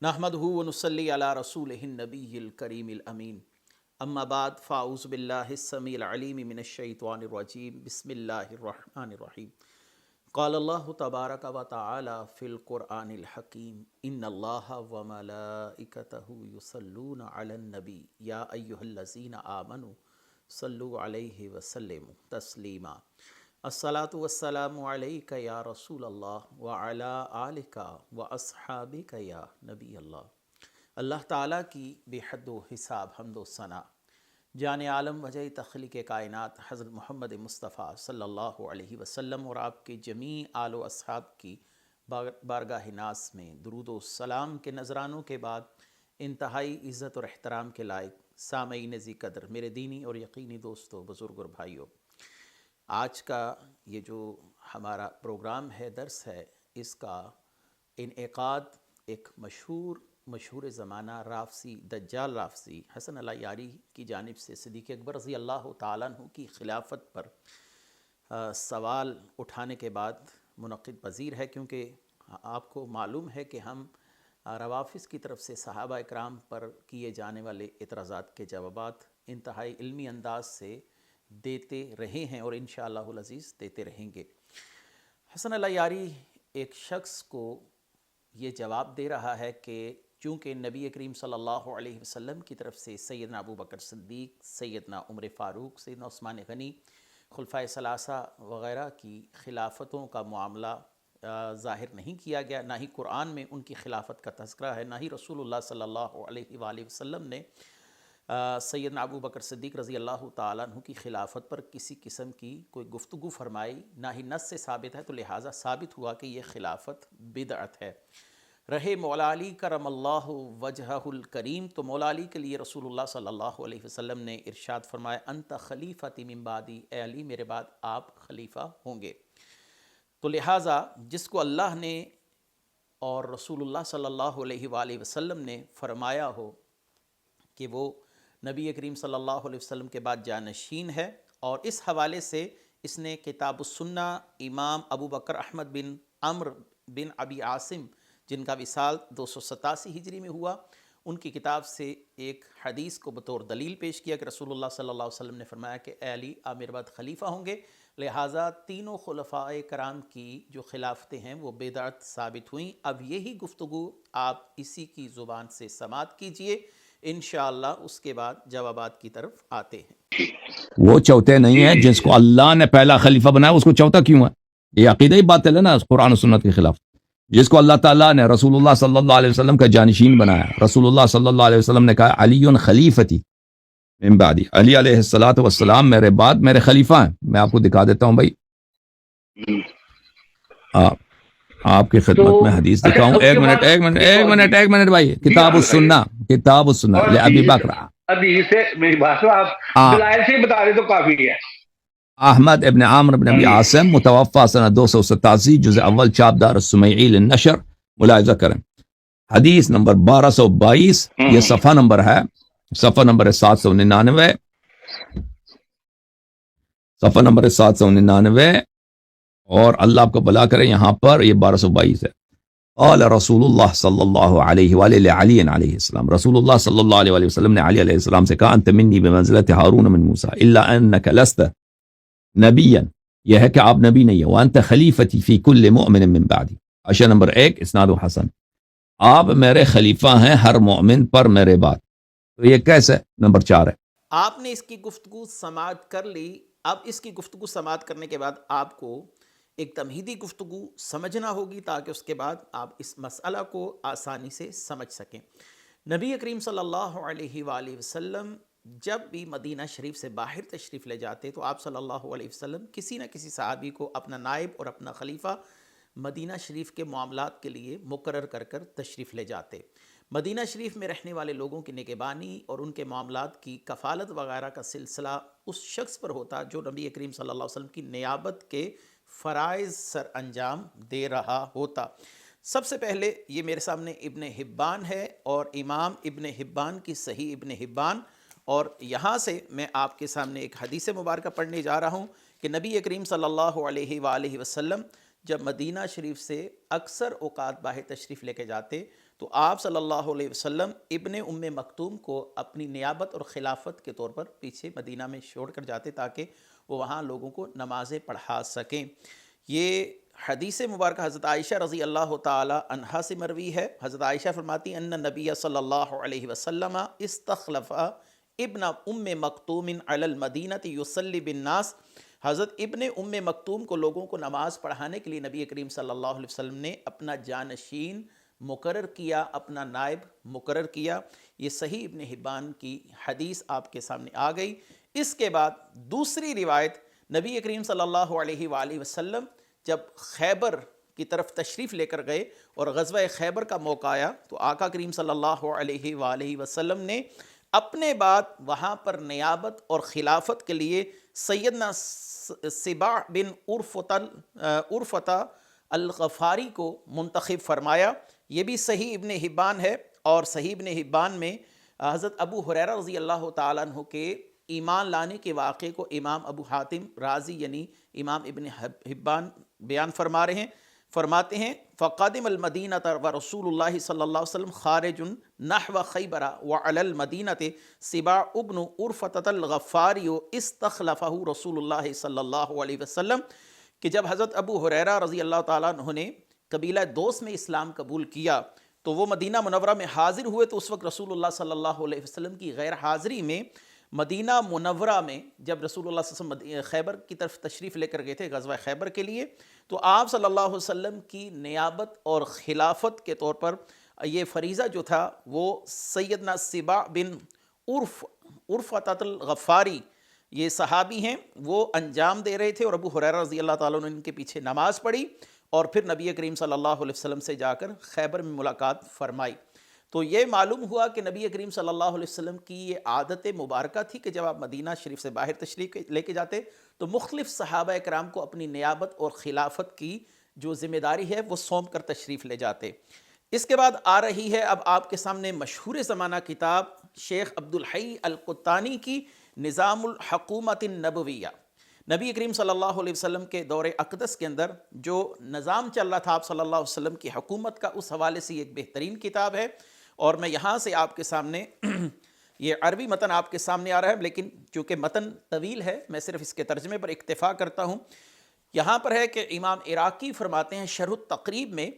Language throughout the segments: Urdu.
نحمدہ ونصلی علی رسولہ النبی الکریم الامین اما بعد فاعوذ باللہ السمیع العلیم من الشیطان الرجیم بسم اللہ الرحمن الرحیم قال اللہ تبارک و تعالی فی القرآن الحکیم ان اللہ وملائکتہ یصلون علی النبی یا ایہا الذین آمنوا صلوا علیہ وسلموا تسلیما الصلاۃ والسلام علیک یا رسول اللہ وعلی آلک واصحابک یا نبی اللہ۔ اللہ تعالیٰ کی بے حد و حساب حمد و ثنا جان عالم وجہ تخلیق کائنات حضرت محمد مصطفیٰ صلی اللہ علیہ وسلم اور آپ کے جمیع آل و اصحاب کی بارگاہ ناز میں درود و سلام کے نذرانوں کے بعد انتہائی عزت اور احترام کے لائق سامعین ذی قدر میرے دینی اور یقینی دوستوں، بزرگ اور بھائیوں، آج کا یہ جو ہمارا پروگرام ہے، درس ہے، اس کا انعقاد ایک مشہور زمانہ رافضی دجال رافضی حسن العیاری کی جانب سے صدیق اکبر رضی اللہ تعالیٰ عنہ کی خلافت پر سوال اٹھانے کے بعد منعقد پذیر ہے، کیونکہ آپ کو معلوم ہے کہ ہم روافض کی طرف سے صحابہ اکرام پر کیے جانے والے اعتراضات کے جوابات انتہائی علمی انداز سے دیتے رہے ہیں اور انشاءاللہ العزیز دیتے رہیں گے۔ حسن العیاری ایک شخص کو یہ جواب دے رہا ہے کہ چونکہ نبی کریم صلی اللہ علیہ وسلم کی طرف سے سیدنا ابو بکر صدیق، سیدنا عمر فاروق، سیدنا عثمان غنی، خلفائے ثلاثہ وغیرہ کی خلافتوں کا معاملہ ظاہر نہیں کیا گیا، نہ ہی قرآن میں ان کی خلافت کا تذکرہ ہے، نہ ہی رسول اللہ صلی اللہ علیہ وآلہ وسلم نے سیدنا ابو بکر صدیق رضی اللہ تعالیٰ عنہ کی خلافت پر کسی قسم کی کوئی گفتگو فرمائی، نہ ہی نص سے ثابت ہے، تو لہٰذا ثابت ہوا کہ یہ خلافت بدعت ہے۔ رہے مولا علی کرم اللہ وجہہ الکریم، تو مولا علی کے لیے رسول اللہ صلی اللہ علیہ وسلم نے ارشاد فرمایا انت خلیفتی من بعدی، اے علی میرے بعد آپ خلیفہ ہوں گے۔ تو لہٰذا جس کو اللہ نے اور رسول اللہ صلی اللہ علیہ وآلہ وسلم نے فرمایا ہو کہ وہ نبی کریم صلی اللہ علیہ وسلم کے بعد جانشین ہے، اور اس حوالے سے اس نے کتاب السنہ امام ابو بکر احمد بن عمرو بن ابی عاصم، جن کا وصال 287 ہجری میں ہوا، ان کی کتاب سے ایک حدیث کو بطور دلیل پیش کیا کہ رسول اللہ صلی اللہ علیہ وسلم نے فرمایا کہ اے علی آپ میرے بعد خلیفہ ہوں گے، لہٰذا تینوں خلفاء کرام کی جو خلافتیں ہیں وہ بدعت ثابت ہوئیں۔ اب یہی گفتگو آپ اسی کی زبان سے سماعت کیجئے، انشاءاللہ اس کے بعد جوابات کی طرف آتے ہیں۔ وہ چوتھے نہیں ہیں، جس کو اللہ نے پہلا خلیفہ بنایا اس کو چوتھا کیوں ہے؟ یہ عقیدہ ہی باطل ہے نا، قرآن و سنت کے خلاف۔ جس کو اللہ تعالیٰ نے رسول اللہ صلی اللہ علیہ وسلم کا جانشین بنایا، رسول اللہ صلی اللہ علیہ وسلم نے کہا علی خلیفتی من بعدی، علی علیہ الصلوۃ والسلام میرے بعد میرے خلیفہ ہیں۔ میں آپ کو دکھا دیتا ہوں بھائی، آپ کی خدمت میں حدیث دکھاؤں۔ ایک منٹ بھائی، کتاب السنہ لابی بکر، حدیث سے میری بات سنو، آپ دلائل سے بتا دیں تو کافی ہے۔ احمد ابن عامر بن ابی عاصم، متوفا سنہ 287، جزء اول، چاپ دار السمیعی للنشر، ملاحظہ کریں حدیث نمبر 1222، یہ صفحہ نمبر ہے، صفحہ نمبر ہے 799، صفحہ نمبر ہے 799، اور اللہ آپ کو بلا کرے یہاں پر یہ 1222 ہے۔ قال رسول اللہ صلی اللہ علیہ وآلہ علی علیہ السلام، رسول اللہ صلی اللہ علیہ وآلہ وسلم نے علی علیہ السلام سے کہا انت منی بمنزلت ہارون من موسیٰ الا انک لست نبیا، یہ ہے کہ آپ نبی نہیں ہے، وانت خلیفتی فی کل مؤمن من بعدی، اشیاء نمبر 1، اسناد حسن، آپ میرے خلیفہ ہیں ہر مؤمن پر میرے بعد۔ تو یہ کیسے؟ نمبر 4 ہے۔ آپ نے اس کی گفتگو سماعت کر لی۔ اب اس کی گفتگو سماعت کرنے کے بعد آپ کو ایک تمہیدی گفتگو سمجھنا ہوگی تاکہ اس کے بعد آپ اس مسئلہ کو آسانی سے سمجھ سکیں۔ نبی کریم صلی اللہ علیہ وآلہ وسلم جب بھی مدینہ شریف سے باہر تشریف لے جاتے تو آپ صلی اللہ علیہ وسلم کسی نہ کسی صحابی کو اپنا نائب اور اپنا خلیفہ مدینہ شریف کے معاملات کے لیے مقرر کر کر تشریف لے جاتے۔ مدینہ شریف میں رہنے والے لوگوں کی نگہبانی اور ان کے معاملات کی کفالت وغیرہ کا سلسلہ اس شخص پر ہوتا جو نبی کریم صلی اللہ علیہ وسلم کی نیابت کے فرائض سر انجام دے رہا ہوتا۔ سب سے پہلے یہ میرے سامنے ابن حبان ہے اور امام ابن حبان کی صحیح ابن حبان، اور یہاں سے میں آپ کے سامنے ایک حدیث مبارکہ پڑھنے جا رہا ہوں کہ نبی کریم صلی اللہ علیہ وآلہ وسلم جب مدینہ شریف سے اکثر اوقات باہر تشریف لے کے جاتے تو آپ صلی اللہ علیہ وسلم ابن ام مکتوم کو اپنی نیابت اور خلافت کے طور پر پیچھے مدینہ میں چھوڑ کر جاتے تاکہ وہ وہاں لوگوں کو نمازیں پڑھا سکیں۔ یہ حدیث مبارکہ حضرت عائشہ رضی اللہ تعالی عنہا سے مروی ہے۔ حضرت عائشہ فرماتی ہیں ان نبی صلی اللہ علیہ وسلم استخلف ابن ام مکتوم علی المدینہ یصلی بالناس، حضرت ابن ام مکتوم کو لوگوں کو نماز پڑھانے کے لیے نبی کریم صلی اللہ علیہ وسلم نے اپنا جانشین مقرر کیا، اپنا نائب مقرر کیا۔ یہ صحیح ابن حبان کی حدیث آپ کے سامنے آ گئی۔ اس کے بعد دوسری روایت، نبی کریم صلی اللہ علیہ وآلہ وسلم جب خیبر کی طرف تشریف لے کر گئے اور غزوہ خیبر کا موقع آیا تو آقا کریم صلی اللہ علیہ وآلہ وسلم نے اپنے بعد وہاں پر نیابت اور خلافت کے لیے سیدنا سباع بن عرفۃ الغفاری کو منتخب فرمایا۔ یہ بھی صحیح ابن حبان ہے، اور صحیح ابن حبان میں حضرت ابو ہریرہ رضی اللہ تعالیٰ عنہ کے ایمان لانے کے واقعے کو امام ابو حاتم رازی یعنی امام ابن حبان بیان فرماتے ہیں فقادم المدینہ ورسول اللہ صلی اللہ علیہ وسلم خارج نحو خیبر وعلی المدینہ سباع ابن عرفۃ الغفاری استخلفہ رسول اللہ صلی اللہ علیہ وسلم، کہ جب حضرت ابو ہریرہ رضی اللہ تعالیٰ عنہ نے قبیلہ دوس میں اسلام قبول کیا تو وہ مدینہ منورہ میں حاضر ہوئے، تو اس وقت رسول اللہ صلی اللہ علیہ وسلم کی غیر حاضری میں مدینہ منورہ میں جب رسول اللہ صلی اللہ علیہ وسلم خیبر کی طرف تشریف لے کر گئے تھے غزوہ خیبر کے لیے، تو آپ صلی اللہ علیہ وسلم کی نیابت اور خلافت کے طور پر یہ فریضہ جو تھا وہ سیدنا سباع بن عرفۃ الغفاری، یہ صحابی ہیں، وہ انجام دے رہے تھے، اور ابو ہریرہ رضی اللہ تعالیٰ عنہ نے ان کے پیچھے نماز پڑھی اور پھر نبی کریم صلی اللہ علیہ وسلم سے جا کر خیبر میں ملاقات فرمائی۔ تو یہ معلوم ہوا کہ نبی کریم صلی اللہ علیہ وسلم کی یہ عادت مبارکہ تھی کہ جب آپ مدینہ شریف سے باہر تشریف لے کے جاتے تو مختلف صحابہ کرام کو اپنی نیابت اور خلافت کی جو ذمہ داری ہے وہ سونپ کر تشریف لے جاتے۔ اس کے بعد آ رہی ہے اب آپ کے سامنے مشہور زمانہ کتاب شیخ عبدالحی القطانی کی نظام الحکومت النبویہ۔ نبی کریم صلی اللہ علیہ وسلم کے دور اقدس کے اندر جو نظام چل رہا تھا آپ صلی اللہ علیہ وسلم کی حکومت کا، اس حوالے سے ایک بہترین کتاب ہے، اور میں یہاں سے آپ کے سامنے یہ عربی متن آپ کے سامنے آ رہا ہے، لیکن چونکہ متن طویل ہے میں صرف اس کے ترجمے پر اکتفا کرتا ہوں۔ یہاں پر ہے کہ امام عراقی فرماتے ہیں شرح التقریب میں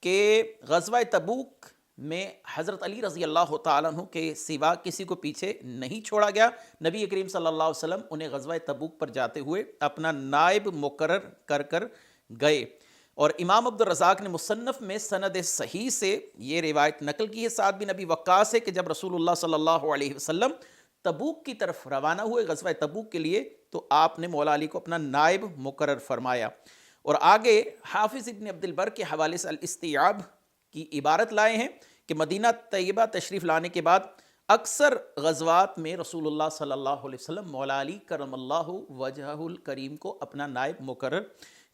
کہ غزوہ تبوک میں حضرت علی رضی اللہ تعالیٰ عنہ کے سوا کسی کو پیچھے نہیں چھوڑا گیا۔ نبی کریم صلی اللہ علیہ وسلم انہیں غزوہ تبوک پر جاتے ہوئے اپنا نائب مقرر کر گئے، اور امام عبد الرزاق نے مصنف میں سند صحیح سے یہ روایت نقل کی ہے سعد بن ابی وقاص سے کہ جب رسول اللہ صلی اللہ علیہ وسلم تبوک کی طرف روانہ ہوئے غزوہ تبوک کے لیے تو آپ نے مولا علی کو اپنا نائب مقرر فرمایا۔ اور آگے حافظ ابن عبد البر کے حوالے سے الاستیعاب کی عبارت لائے ہیں کہ مدینہ طیبہ تشریف لانے کے بعد اکثر غزوات میں رسول اللہ صلی اللہ علیہ وسلم مولا علی کرم اللہ وجہہ الکریم کو اپنا نائب مقرر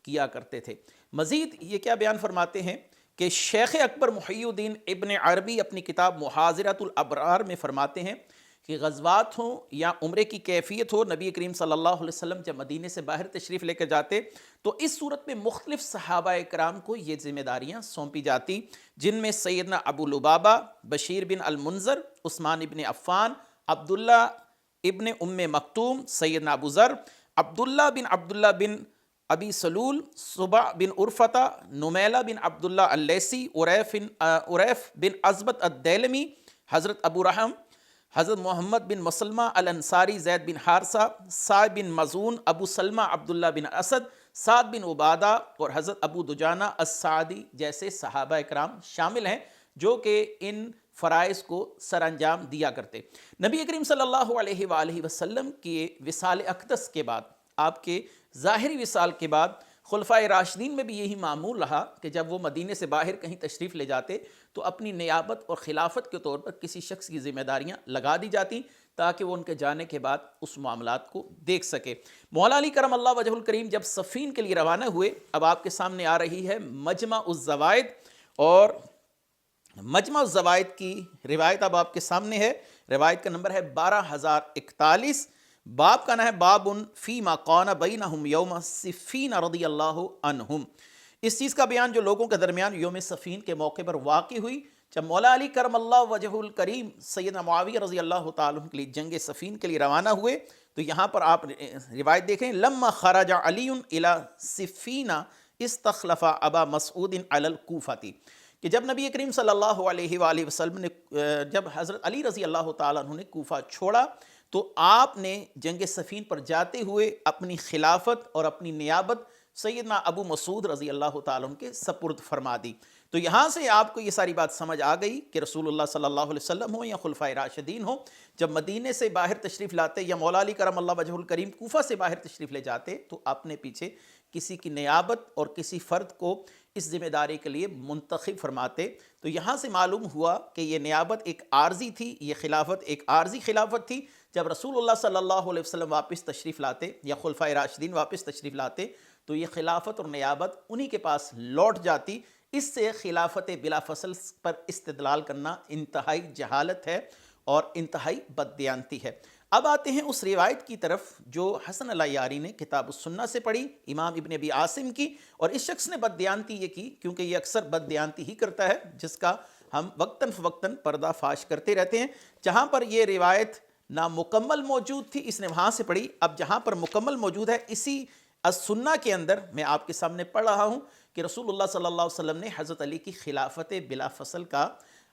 کیا کرتے تھے۔ مزید یہ کیا بیان فرماتے ہیں کہ شیخ اکبر محی الدین ابن عربی اپنی کتاب محاضرۃ الابرار میں فرماتے ہیں کہ غزوات ہوں یا عمرے کی کیفیت ہو، نبی کریم صلی اللہ علیہ وسلم جب مدینے سے باہر تشریف لے کر جاتے تو اس صورت میں مختلف صحابہ کرام کو یہ ذمہ داریاں سونپی جاتی، جن میں سیدنا ابو لبابہ، بشیر بن المنذر، عثمان ابن عفان، عبداللہ ابن ام مکتوم، سیدنا ابو ذر، عبداللہ بن ابی سلول، سبع بن عرفۃ، نمیلہ بن عبداللہ اللیثی، عریف بن عزبت الدیلمی، حضرت ابو رحم، حضرت محمد بن مسلمہ الانصاری، زید بن حارثہ، سعد بن مزون، ابو سلمہ عبداللہ بن اسد، سعد بن عبادہ اور حضرت ابو دجانہ السعدی جیسے صحابہ اکرام شامل ہیں جو کہ ان فرائض کو سر انجام دیا کرتے۔ نبی کریم صلی اللہ علیہ وآلہ وسلم کے وصال اقدس کے بعد، آپ کے ظاہری وصال کے بعد، خلفائے راشدین میں بھی یہی معمول رہا کہ جب وہ مدینے سے باہر کہیں تشریف لے جاتے تو اپنی نیابت اور خلافت کے طور پر کسی شخص کی ذمہ داریاں لگا دی جاتی تاکہ وہ ان کے جانے کے بعد اس معاملات کو دیکھ سکے۔ مولا علی کرم اللہ وجہ الکریم جب صفین کے لیے روانہ ہوئے، اب آپ کے سامنے آ رہی ہے مجمع الزوائد، اور مجمع الزوائد کی روایت اب آپ کے سامنے ہے۔ روایت کا نمبر ہے 12041، باب کا نام ہے باب فی ما کان بینہم یوم صفین رضی اللہ عنہم۔ اس چیز کا بیان جو لوگوں کے درمیان یوم صفین کے موقع پر واقع ہوئی جب مولا علی کرم اللہ وجہ الکریم سیدنا معاویہ رضی اللہ تعالیٰ عنہ کے لیے جنگ صفین کے لیے روانہ ہوئے تو یہاں پر آپ روایت دیکھیں، لما خرج علی الی صفین استخلف ابا مسعود علی الکوفۃ، کہ جب نبی کریم صلی اللہ علیہ وآلہ وسلم نے جب حضرت علی رضی اللہ تعالیٰ عنہ نے کوفہ چھوڑا تو آپ نے جنگ صفین پر جاتے ہوئے اپنی خلافت اور اپنی نیابت سیدنا ابو مسعود رضی اللہ تعالیٰ عنہ کے سپرد فرما دی۔ تو یہاں سے آپ کو یہ ساری بات سمجھ آ گئی کہ رسول اللہ صلی اللہ علیہ وسلم ہو یا خلفائے راشدین ہو، جب مدینے سے باہر تشریف لاتے یا مولا علی کرم اللہ وجہ الکریم کوفہ سے باہر تشریف لے جاتے تو اپنے پیچھے کسی کی نیابت اور کسی فرد کو اس ذمہ داری کے لیے منتخب فرماتے۔ تو یہاں سے معلوم ہوا کہ یہ نیابت ایک عارضی تھی، یہ خلافت ایک عارضی خلافت تھی۔ جب رسول اللہ صلی اللہ علیہ وسلم واپس تشریف لاتے یا خلفائے راشدین واپس تشریف لاتے تو یہ خلافت اور نیابت انہی کے پاس لوٹ جاتی۔ اس سے خلافت بلا فصل پر استدلال کرنا انتہائی جہالت ہے اور انتہائی بددیانتی ہے۔ اب آتے ہیں اس روایت کی طرف جو حسن العیاری نے کتاب السنہ سے پڑھی، امام ابن ابی عاصم کی، اور اس شخص نے بددیانتی یہ کی کیونکہ یہ اکثر بددیانتی ہی کرتا ہے جس کا ہم وقتاً فوقتاً پردہ فاش کرتے رہتے ہیں۔ جہاں پر یہ روایت نامکمل موجود تھی اس نے وہاں سے پڑھی، اب جہاں پر مکمل موجود ہے اسی السنہ کے اندر میں آپ کے سامنے پڑھ رہا ہوں کہ رسول اللہ صلی اللہ علیہ وسلم نے حضرت علی کی خلافت بلا فصل کا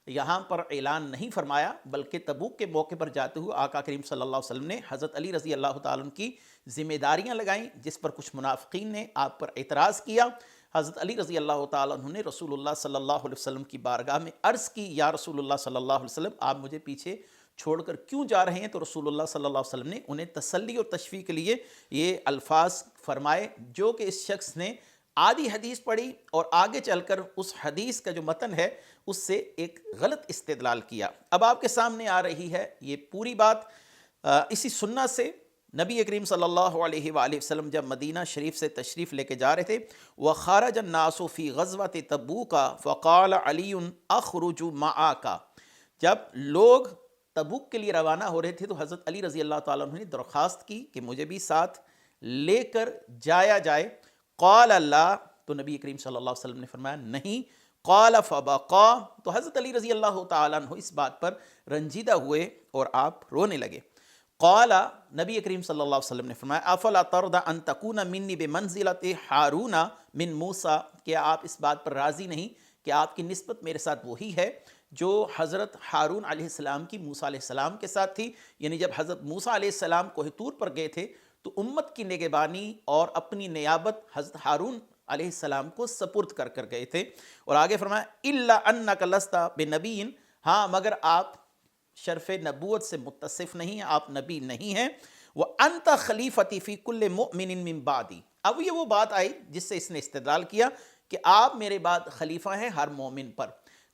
یہاں پر اعلان نہیں فرمایا، بلکہ تبوک کے موقع پر جاتے ہوئے آقا کریم صلی اللہ علیہ وسلم نے حضرت علی رضی اللہ تعالیٰ عنہ کی ذمہ داریاں لگائیں، جس پر کچھ منافقین نے آپ پر اعتراض کیا۔ حضرت علی رضی اللہ تعالیٰ عنہ نے رسول اللہ صلی اللہ علیہ وسلم کی بارگاہ میں عرض کی، یا رسول اللہ صلی اللہ علیہ وسلم آپ مجھے پیچھے چھوڑ کر کیوں جا رہے ہیں؟ تو رسول اللہ صلی اللہ علیہ وسلم نے انہیں تسلی اور تشفیع کے لیے یہ الفاظ فرمائے جو کہ اس شخص نے آدھی حدیث پڑھی اور آگے چل کر اس حدیث کا جو متن ہے اس سے ایک غلط استدلال کیا۔ اب آپ کے سامنے آ رہی ہے یہ پوری بات اسی سنہ سے۔ نبی کریم صلی اللہ علیہ وآلہ وسلم جب مدینہ شریف سے تشریف لے کے جا رہے تھے، وَخَرَجَ النَّاسُ فِي غَزْوَةِ تَبُوكَ فَقَالَ عَلِيٌّ أَخْرُجُ مَعَكَ، جب لوگ تبوک کے لیے روانہ ہو رہے تھے تو حضرت علی رضی اللہ تعالیٰ عنہ نے درخواست کی کہ مجھے بھی ساتھ لے کر جایا جائے۔ قال اللہ، تو نبی کریم صلی اللہ علیہ وسلم نے فرمایا نہیں۔ قال فبقا، تو حضرت علی رضی اللہ تعالیٰ عنہ اس بات پر رنجیدہ ہوئے اور آپ رونے لگے۔ قال، نبی کریم صلی اللہ علیہ وسلم نے فرمایا افلا ترضى ان تكون منی بمنزلۃ ہارون من موسیٰ، کیا آپ اس بات پر راضی نہیں کہ آپ کی نسبت میرے ساتھ وہی ہے جو حضرت ہارون علیہ السلام کی موسیٰ علیہ السلام کے ساتھ تھی؟ یعنی جب حضرت موسیٰ علیہ السلام کوہ طور پر گئے تھے تو امت کی نگہبانی اور اپنی نیابت حضرت ہارون علیہ السلام کو سپرد کر کر گئے تھے، اور آگے فرمایا الا انک لست بنبی، ہاں مگر آپ شرف نبوت سے متصف نہیں ہیں، آپ نبی نہیں ہیں۔ وانت خلیفتی فی کل مؤمن من بعدی، اب یہ وہ بات آئی جس سے اس نے استدلال کیا کہ آپ میرے بعد خلیفہ ہیں ہر مومن پر۔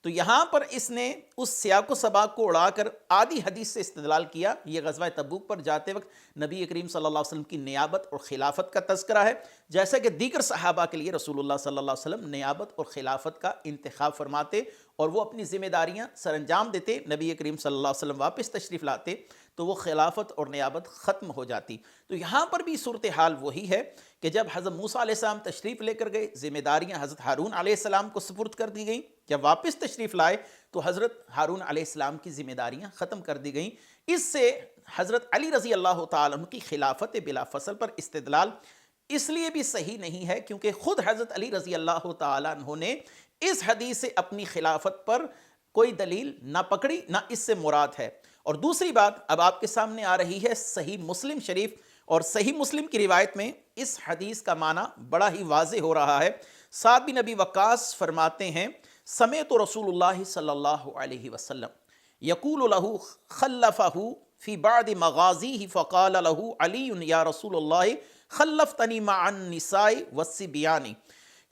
تو یہاں پر اس نے اس سیاق و سباق کو اڑا کر آدھی حدیث سے استدلال کیا۔ یہ غزوہ تبوک پر جاتے وقت نبی کریم صلی اللہ علیہ وسلم کی نیابت اور خلافت کا تذکرہ ہے، جیسا کہ دیگر صحابہ کے لیے رسول اللہ صلی اللہ علیہ وسلم نیابت اور خلافت کا انتخاب فرماتے اور وہ اپنی ذمہ داریاں سر انجام دیتے۔ نبی کریم صلی اللہ علیہ وسلم واپس تشریف لاتے تو وہ خلافت اور نیابت ختم ہو جاتی۔ تو یہاں پر بھی صورتحال وہی ہے کہ جب حضرت موسیٰ علیہ السلام تشریف لے کر گئے، ذمہ داریاں حضرت ہارون علیہ السلام کو سپرد کر دی گئیں، جب واپس تشریف لائے تو حضرت ہارون علیہ السلام کی ذمہ داریاں ختم کر دی گئیں۔ اس سے حضرت علی رضی اللہ تعالیٰ عنہ کی خلافت بلا فصل پر استدلال اس لیے بھی صحیح نہیں ہے کیونکہ خود حضرت علی رضی اللہ تعالیٰ عنہ نے اس حدیث سے اپنی خلافت پر کوئی دلیل نہ پکڑی، نہ اس سے مراد ہے۔ اور دوسری بات اب آپ کے سامنے آ رہی ہے صحیح مسلم شریف، اور صحیح مسلم کی روایت میں اس حدیث کا معنی بڑا ہی واضح ہو رہا ہے۔ سعد بن ابی وقاص فرماتے ہیں سمعت رسول اللہ صلی اللہ علیہ وسلم یقول له خلفه فی بعض مغازیہ فقال له علی یا رسول اللہ خلفتنی مع النساء والصبیان،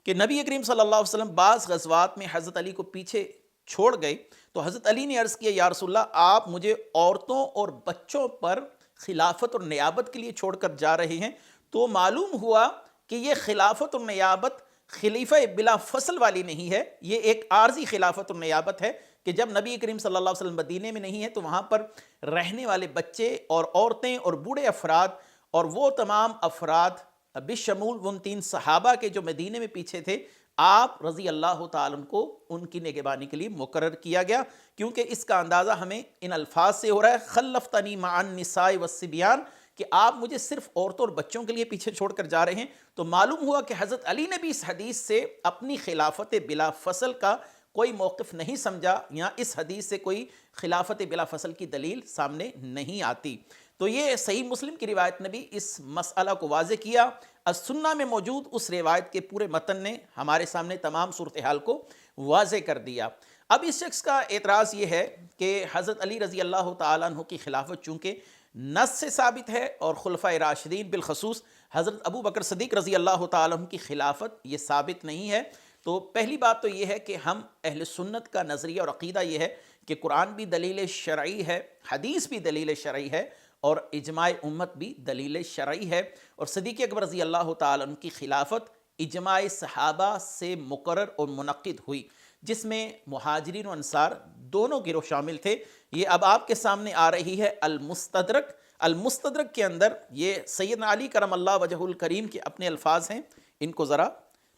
کہ نبی کریم صلی اللہ علیہ وسلم بعض غزوات میں حضرت علی کو پیچھے چھوڑ گئے تو حضرت علی نے عرض کیا یا رسول اللہ آپ مجھے عورتوں اور بچوں پر خلافت اور نیابت کے لیے چھوڑ کر جا رہے ہیں۔ تو معلوم ہوا کہ یہ خلافت اور نیابت خلیفہ بلا فصل والی نہیں ہے، یہ ایک عارضی خلافت اور نیابت ہے کہ جب نبی کریم صلی اللہ علیہ وسلم مدینے میں نہیں ہے تو وہاں پر رہنے والے بچے اور عورتیں اور بوڑھے افراد اور وہ تمام افراد بشمول ان 3 صحابہ کے جو مدینے میں پیچھے تھے آپ رضی اللہ تعالیٰ عنہ کو ان کی نگہبانی کے لیے مقرر کیا گیا، کیونکہ اس کا اندازہ ہمیں ان الفاظ سے ہو رہا ہے خلفتنی مع النساء والصبیان، کہ آپ مجھے صرف عورتوں اور بچوں کے لیے پیچھے چھوڑ کر جا رہے ہیں۔ تو معلوم ہوا کہ حضرت علی نے بھی اس حدیث سے اپنی خلافت بلا فصل کا کوئی موقف نہیں سمجھا، یا اس حدیث سے کوئی خلافت بلا فصل کی دلیل سامنے نہیں آتی۔ تو یہ صحیح مسلم کی روایت نے بھی اس مسئلہ کو واضح کیا۔ السنہ میں موجود اس روایت کے پورے متن نے ہمارے سامنے تمام صورتحال کو واضح کر دیا۔ اب اس شخص کا اعتراض یہ ہے کہ حضرت علی رضی اللہ تعالیٰ عنہ کی خلافت چونکہ نص سے ثابت ہے، اور خلفائے راشدین بالخصوص حضرت ابو بکر صدیق رضی اللہ تعالیٰ عنہ کی خلافت یہ ثابت نہیں ہے، تو پہلی بات تو یہ ہے کہ ہم اہل سنت کا نظریہ اور عقیدہ یہ ہے کہ قرآن بھی دلیل شرعی ہے، حدیث بھی دلیل شرعی ہے، اور اجماع امت بھی دلیل شرعی ہے، اور صدیق اکبر رضی اللہ تعالیٰ عنہ کی خلافت اجماع صحابہ سے مقرر اور منعقد ہوئی، جس میں مہاجرین و انصار دونوں گروہ شامل تھے۔ یہ اب آپ کے سامنے آ رہی ہے المستدرک۔ المستدرک کے اندر یہ سیدنا علی کرم اللہ وجہ الکریم کے اپنے الفاظ ہیں، ان کو ذرا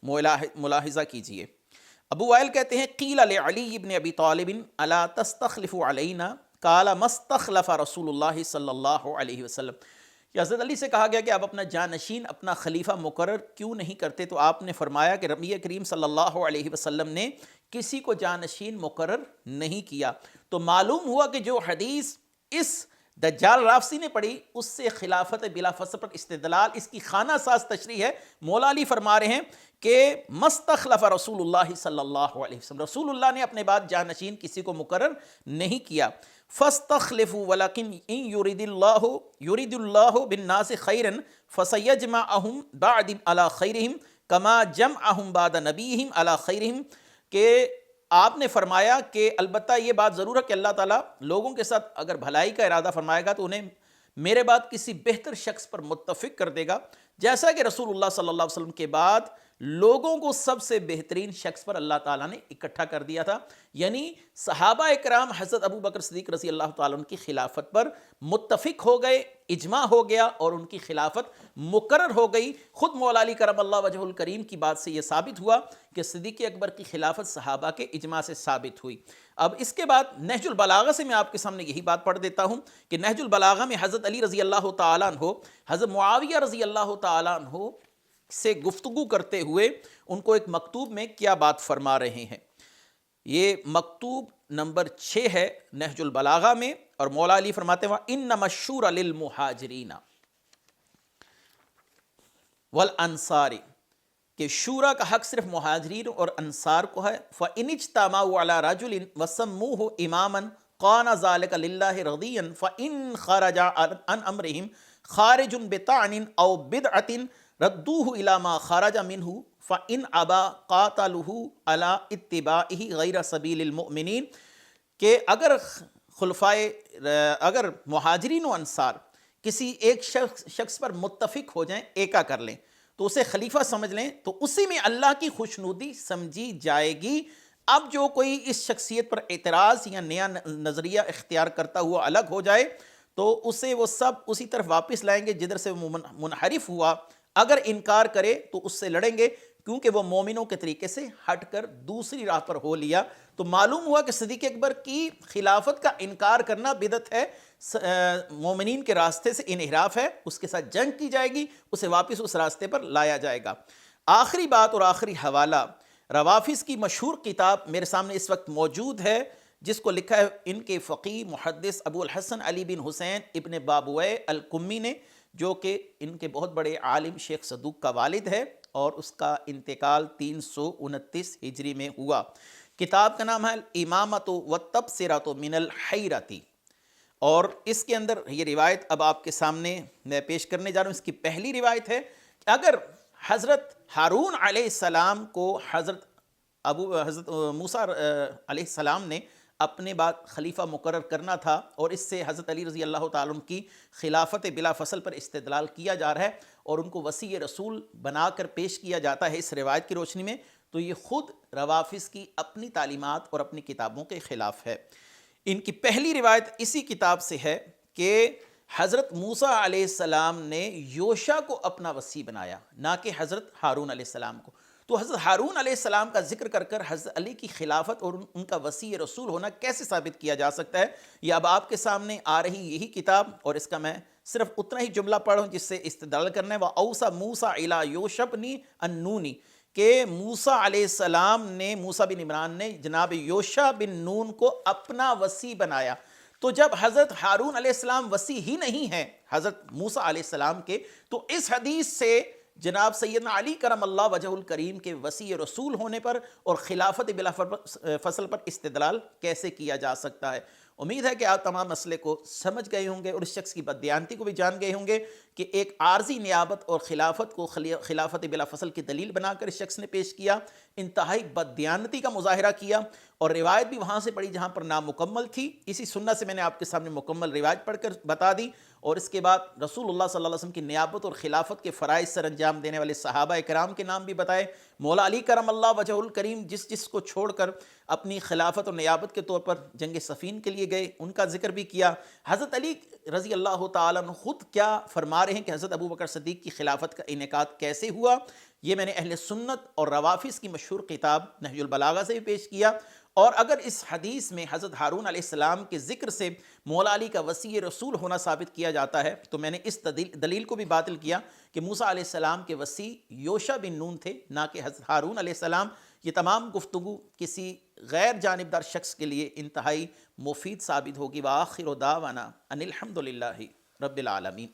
ملاحظہ کیجئے۔ ابو وائل کہتے ہیں قیل لعلی بن ابی طالب الا تستخلف علینا قال ما استخلف رسول اللہ صلی اللہ علیہ وسلم، کہ حضرت علی سے کہا گیا کہ آپ اپنا جانشین، اپنا خلیفہ مقرر کیوں نہیں کرتے، تو آپ نے فرمایا کہ نبی کریم صلی اللہ علیہ وسلم نے کسی کو جانشین مقرر نہیں کیا۔ تو معلوم ہوا کہ جو حدیث اس دجال رافسی نے پڑھی اس سے خلافت بلا فصل پر استدلال اس کی خانہ ساز تشریح ہے۔ مولا علی فرما رہے ہیں کہ مستخلف رسول اللہ صلی اللہ علیہ وسلم، رسول اللہ نے اپنے بعد جانشین کسی کو مقرر نہیں کیا۔ فاستخلفوا ولکن ان یرید اللہ بالناس خیرا فسیجمعہم بعد علی خیرہم کما جمعہم بعد نبیہم علی خیرہم، کہ آپ نے فرمایا کہ البتہ یہ بات ضرور ہے کہ اللہ تعالیٰ لوگوں کے ساتھ اگر بھلائی کا ارادہ فرمائے گا تو انہیں میرے بعد کسی بہتر شخص پر متفق کر دے گا، جیسا کہ رسول اللہ صلی اللہ علیہ وسلم کے بعد لوگوں کو سب سے بہترین شخص پر اللہ تعالیٰ نے اکٹھا کر دیا تھا، یعنی صحابہ اکرام حضرت ابو بکر صدیق رضی اللہ تعالیٰ عنہ کی خلافت پر متفق ہو گئے، اجماع ہو گیا اور ان کی خلافت مقرر ہو گئی۔ خود مولا علی کرم اللہ وجہ الکریم کی بات سے یہ ثابت ہوا کہ صدیق اکبر کی خلافت صحابہ کے اجماع سے ثابت ہوئی۔ اب اس کے بعد نہج البلاغہ سے میں آپ کے سامنے یہی بات پڑھ دیتا ہوں کہ نہج البلاغہ میں حضرت علی رضی اللہ تعالیٰ عنہ حضرت معاویہ رضی اللہ تعالیٰ عنہ سے گفتگو کرتے ہوئے ان کو ایک مکتوب میں کیا بات فرما رہے ہیں۔ یہ مکتوب نمبر 6 ہے نہج البلاغہ میں، اور مولا علی فرماتے ہیں وَإِنَّمَا الشُّورَ لِلْمُحَاجِرِينَ وَالْأَنصَارِ، کہ شورا کا حق صرف مہاجرین اور انصار کو ہے۔ فَإِنِ اجْتَمَعُوا عَلَى رَجُلٍ وَسَمُّوهُ إِمَامًا قَانَ ذَلِكَ لِلَّهِ رَضِيًّا فَإِنْ خَرَجَ عَنْ أَمْرِهِمْ خَارِجٌ بِطَعْنٍ أَوْ بِدْعَةٍ رَدُّوهُ إِلَى مَا خَرَجَ مِنْهُ فَإِنْ أَبَى قَاتَلُوهُ عَلَى اتِّبَاعِهِ غَيْرَ سَبِيلِ الْمُؤْمِنِينَ، کہ اگر مہاجرین و انصار کسی ایک شخص پر متفق ہو جائیں، ایکا کر لیں، تو اسے خلیفہ سمجھ لیں، تو اسی میں اللہ کی خوشنودی سمجھی جائے گی۔ اب جو کوئی اس شخصیت پر اعتراض یا نیا نظریہ اختیار کرتا ہوا الگ ہو جائے تو اسے وہ سب اسی طرف واپس لائیں گے جدھر سے وہ منحرف ہوا۔ اگر انکار کرے تو اس سے لڑیں گے، کیونکہ وہ مومنوں کے طریقے سے ہٹ کر دوسری راہ پر ہو لیا۔ تو معلوم ہوا کہ صدیق اکبر کی خلافت کا انکار کرنا بدعت ہے، مومنین کے راستے سے انحراف ہے، اس کے ساتھ جنگ کی جائے گی، اسے واپس اس راستے پر لایا جائے گا۔ آخری بات اور آخری حوالہ روافظ کی مشہور کتاب میرے سامنے اس وقت موجود ہے، جس کو لکھا ہے ان کے فقیہ محدث ابو الحسن علی بن حسین ابن بابویہ القمی نے، جو کہ ان کے بہت بڑے عالم شیخ صدوق کا والد ہے، اور اس کا انتقال 329 ہجری میں ہوا۔ کتاب کا نام ہے الامامۃ والتبصرۃ من الحیرۃ، اور اس کے اندر یہ روایت اب آپ کے سامنے میں پیش کرنے جا رہا ہوں۔ اس کی پہلی روایت ہے کہ اگر حضرت ہارون علیہ السلام کو حضرت موسیٰ علیہ السلام نے اپنے بعد خلیفہ مقرر کرنا تھا، اور اس سے حضرت علی رضی اللہ تعالیٰ عنہ کی خلافت بلا فصل پر استدلال کیا جا رہا ہے اور ان کو وصی رسول بنا کر پیش کیا جاتا ہے اس روایت کی روشنی میں، تو یہ خود روافظ کی اپنی تعلیمات اور اپنی کتابوں کے خلاف ہے۔ ان کی پہلی روایت اسی کتاب سے ہے کہ حضرت موسیٰ علیہ السلام نے یوشع کو اپنا وصی بنایا، نہ کہ حضرت ہارون علیہ السلام کو۔ تو حضرت ہارون علیہ السلام کا ذکر کر کر حضرت علی کی خلافت اور ان کا وصی رسول ہونا کیسے ثابت کیا جا سکتا ہے؟ یہ اب آپ کے سامنے آ رہی یہی کتاب، اور اس کا میں صرف اتنا ہی جملہ پڑھوں جس سے استدلال کرنا ہے۔ وَأَوْصَى مُوسَىٰ إِلَىٰ يُوشَع بْنِ النُّونِ، کہ موسیٰ علیہ السلام نے، موسیٰ بن عمران نے جناب یوشع بن نون کو اپنا وصی بنایا۔ تو جب حضرت ہارون علیہ السلام وصی ہی نہیں ہیں حضرت موسیٰ علیہ السلام کے، تو اس حدیث سے جناب سیدنا علی کرم اللہ وجہ الکریم کے وصی رسول ہونے پر اور خلافت بلا فصل پر استدلال کیسے کیا جا سکتا ہے؟ امید ہے کہ آپ تمام مسئلے کو سمجھ گئے ہوں گے اور اس شخص کی بددیانتی کو بھی جان گئے ہوں گے کہ ایک عارضی نیابت اور خلافت کو خلافت بلا فصل کی دلیل بنا کر اس شخص نے پیش کیا، انتہائی بددیانتی کا مظاہرہ کیا، اور روایت بھی وہاں سے پڑھی جہاں پر نامکمل تھی۔ اسی سنت سے میں نے آپ کے سامنے مکمل روایت پڑھ کر بتا دی، اور اس کے بعد رسول اللہ صلی اللہ علیہ وسلم کی نیابت اور خلافت کے فرائض سر انجام دینے والے صحابہ کرام کے نام بھی بتائے۔ مولا علی کرم اللہ وجہ الکریم جس کو چھوڑ کر اپنی خلافت اور نیابت کے طور پر جنگ صفین کے لیے گئے، ان کا ذکر بھی کیا۔ حضرت علی رضی اللہ تعالیٰ عنہ خود کیا فرما رہے ہیں کہ حضرت ابو بکر صدیق کی خلافت کا انعقاد کیسے ہوا، یہ میں نے اہل سنت اور روافظ کی مشہور کتاب نہج البلاغہ سے بھی پیش کیا۔ اور اگر اس حدیث میں حضرت ہارون علیہ السلام کے ذکر سے مولا علی کا وصی رسول ہونا ثابت کیا جاتا ہے، تو میں نے اس دلیل کو بھی باطل کیا کہ موسیٰ علیہ السلام کے وصی یوشع بن نون تھے، نہ کہ حضرت ہارون علیہ السلام۔ یہ تمام گفتگو کسی غیر جانبدار شخص کے لیے انتہائی مفید ثابت ہوگی۔ وآخر دعوانا ان الحمد للہ رب العالمین۔